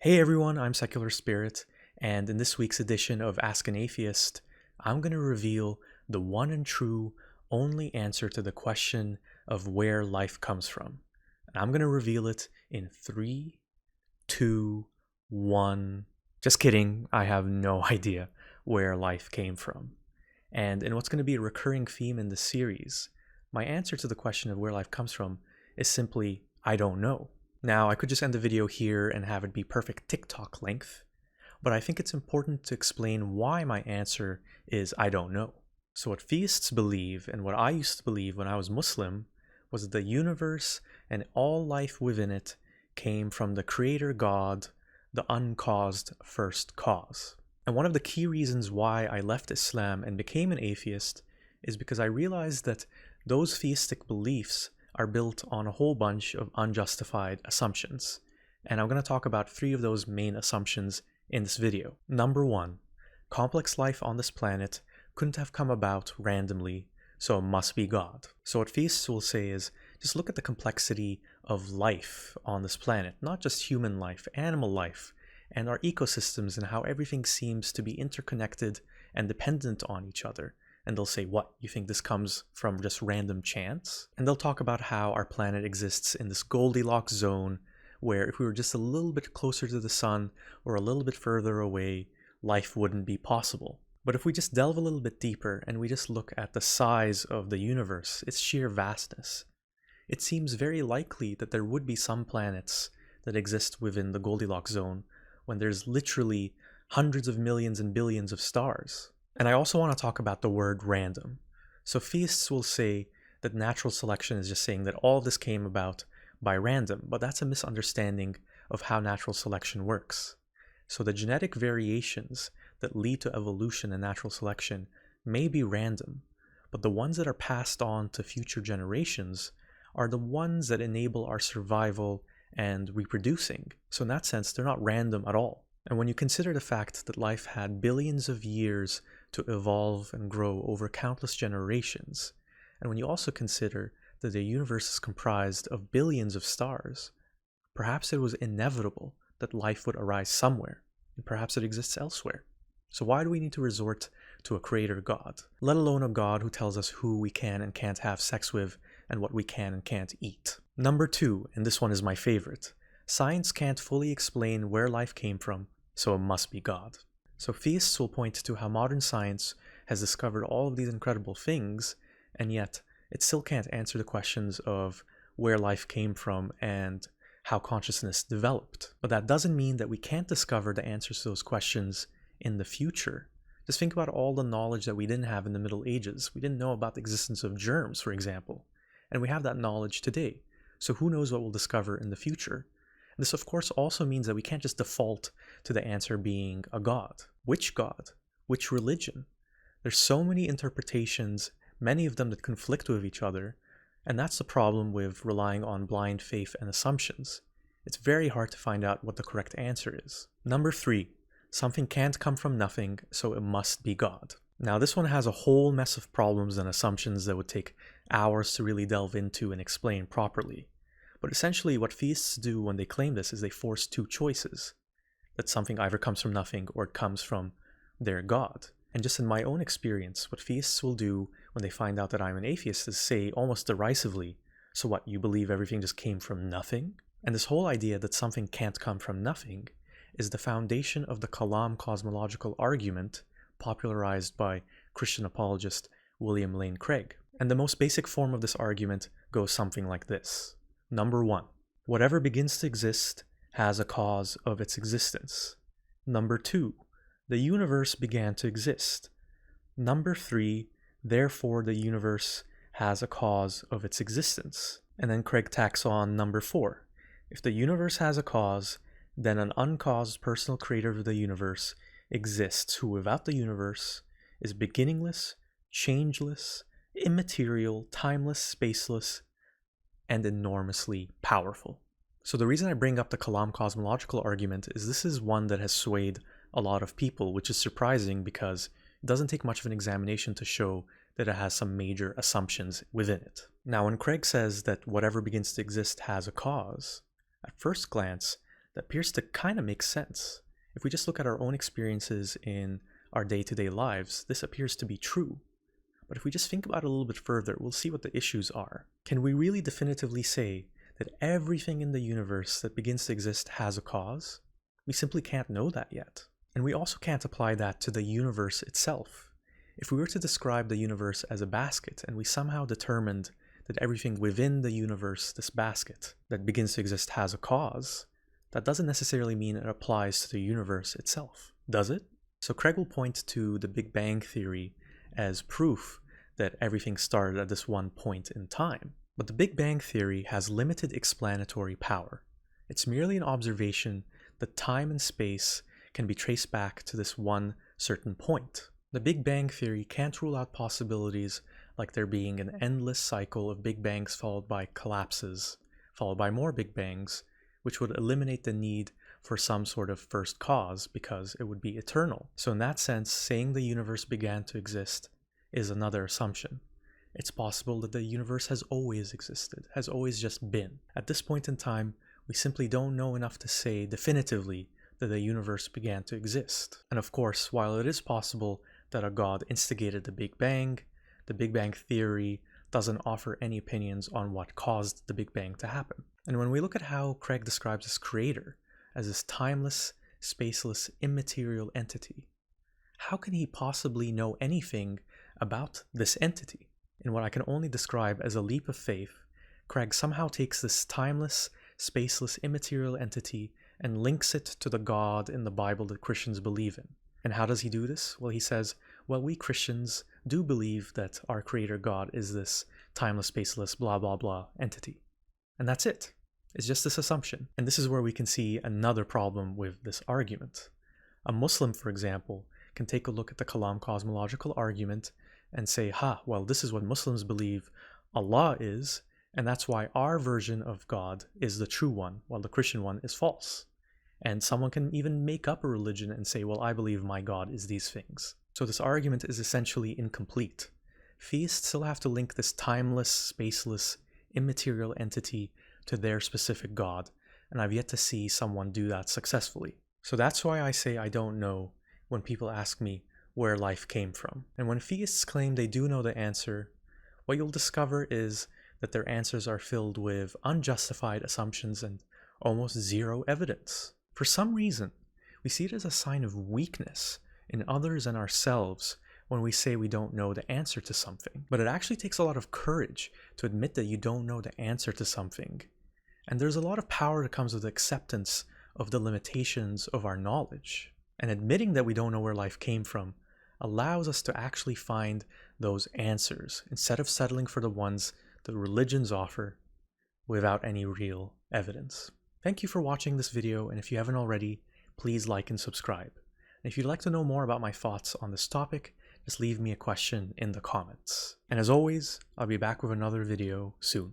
Hey everyone, I'm Secular Spirit, and in this week's edition of Ask an Atheist, I'm going to reveal the one and true only answer to the question of where life comes from. And I'm going to reveal it in 3, 2, 1. Just kidding, I have no idea where life came from. And in what's going to be a recurring theme in this series, my answer to the question of where life comes from is simply, I don't know. Now, I could just end the video here and have it be perfect TikTok length, but I think it's important to explain why my answer is I don't know. So what theists believe, and what I used to believe when I was Muslim, was that the universe and all life within it came from the creator God, the uncaused first cause. And one of the key reasons why I left Islam and became an atheist is because I realized that those theistic beliefs are built on a whole bunch of unjustified assumptions. And I'm going to talk about 3 of those main assumptions in this video. Number 1, complex life on this planet couldn't have come about randomly, so it must be God. So what theists will say is, just look at the complexity of life on this planet, not just human life, animal life, and our ecosystems and how everything seems to be interconnected and dependent on each other. And they'll say, what, you think this comes from just random chance? And they'll talk about how our planet exists in this Goldilocks zone where if we were just a little bit closer to the sun or a little bit further away, life wouldn't be possible. But if we just delve a little bit deeper and we just look at the size of the universe, its sheer vastness, it seems very likely that there would be some planets that exist within the Goldilocks zone when there's literally hundreds of millions and billions of stars. And I also want to talk about the word random. So theists will say that natural selection is just saying that all of this came about by random, but that's a misunderstanding of how natural selection works. So the genetic variations that lead to evolution and natural selection may be random, but the ones that are passed on to future generations are the ones that enable our survival and reproducing. So in that sense, they're not random at all. And when you consider the fact that life had billions of years to evolve and grow over countless generations, and when you also consider that the universe is comprised of billions of stars, perhaps it was inevitable that life would arise somewhere, and perhaps it exists elsewhere. So why do we need to resort to a creator God, let alone a God who tells us who we can and can't have sex with and what we can and can't eat? Number 2, and this one is my favorite, science can't fully explain where life came from, so it must be God. So theists will point to how modern science has discovered all of these incredible things, and yet it still can't answer the questions of where life came from and how consciousness developed. But that doesn't mean that we can't discover the answers to those questions in the future. Just think about all the knowledge that we didn't have in the Middle Ages. We didn't know about the existence of germs, for example, and we have that knowledge today. So who knows what we'll discover in the future? This, of course, also means that we can't just default to the answer being a God. Which God? Which religion? There's so many interpretations, many of them that conflict with each other, and that's the problem with relying on blind faith and assumptions. It's very hard to find out what the correct answer is. Number 3, something can't come from nothing, so it must be God. Now, this one has a whole mess of problems and assumptions that would take hours to really delve into and explain properly. But essentially what theists do when they claim this is they force 2 choices. That something either comes from nothing or it comes from their God. And just in my own experience, what theists will do when they find out that I'm an atheist is say almost derisively, so what, you believe everything just came from nothing? And this whole idea that something can't come from nothing is the foundation of the Kalam cosmological argument popularized by Christian apologist William Lane Craig. And the most basic form of this argument goes something like this. Number 1, whatever begins to exist has a cause of its existence. Number 2, the universe began to exist. Number 3, therefore the universe has a cause of its existence. And then Craig tacks on number 4, if the universe has a cause, then an uncaused personal creator of the universe exists who without the universe is beginningless, changeless, immaterial, timeless, spaceless, and enormously powerful. So the reason I bring up the Kalam cosmological argument is this is one that has swayed a lot of people, which is surprising because it doesn't take much of an examination to show that it has some major assumptions within it. Now, when Craig says that whatever begins to exist has a cause, at first glance, that appears to kind of make sense. If we just look at our own experiences in our day-to-day lives, this appears to be true. But if we just think about it a little bit further, we'll see what the issues are. Can we really definitively say that everything in the universe that begins to exist has a cause? We simply can't know that yet. And we also can't apply that to the universe itself. If we were to describe the universe as a basket, and we somehow determined that everything within the universe, this basket, that begins to exist has a cause, that doesn't necessarily mean it applies to the universe itself, does it? So Craig will point to the Big Bang Theory as proof that everything started at this one point in time. But the Big Bang Theory has limited explanatory power. It's merely an observation that time and space can be traced back to this one certain point. The Big Bang Theory can't rule out possibilities like there being an endless cycle of Big Bangs followed by collapses, followed by more Big Bangs, which would eliminate the need for some sort of first cause because it would be eternal. So in that sense, saying the universe began to exist is another assumption. It's possible that the universe has always existed, has always just been. At this point in time, we simply don't know enough to say definitively that the universe began to exist. And of course, while it is possible that a god instigated the Big Bang Theory doesn't offer any opinions on what caused the Big Bang to happen. And when we look at how Craig describes his creator as this timeless, spaceless, immaterial entity, how can he possibly know anything about this entity? In what I can only describe as a leap of faith, Craig somehow takes this timeless, spaceless, immaterial entity and links it to the God in the Bible that Christians believe in. And how does he do this? Well, he says, well, we Christians do believe that our creator God is this timeless, spaceless, blah, blah, blah entity. And that's it. It's just this assumption. And this is where we can see another problem with this argument. A Muslim, for example, can take a look at the Kalam cosmological argument and say, well, this is what Muslims believe Allah is, and that's why our version of God is the true one, while the Christian one is false. And someone can even make up a religion and say, well, I believe my God is these things. So this argument is essentially incomplete. Theists still have to link this timeless, spaceless, immaterial entity to their specific God, and I've yet to see someone do that successfully. So that's why I say I don't know when people ask me where life came from. And when theists claim they do know the answer, what you'll discover is that their answers are filled with unjustified assumptions and almost zero evidence. For some reason, we see it as a sign of weakness in others and ourselves when we say we don't know the answer to something. But it actually takes a lot of courage to admit that you don't know the answer to something. And there's a lot of power that comes with acceptance of the limitations of our knowledge. And admitting that we don't know where life came from allows us to actually find those answers instead of settling for the ones that religions offer without any real evidence. Thank you for watching this video, and if you haven't already, please like and subscribe. And if you'd like to know more about my thoughts on this topic, just leave me a question in the comments. And as always, I'll be back with another video soon.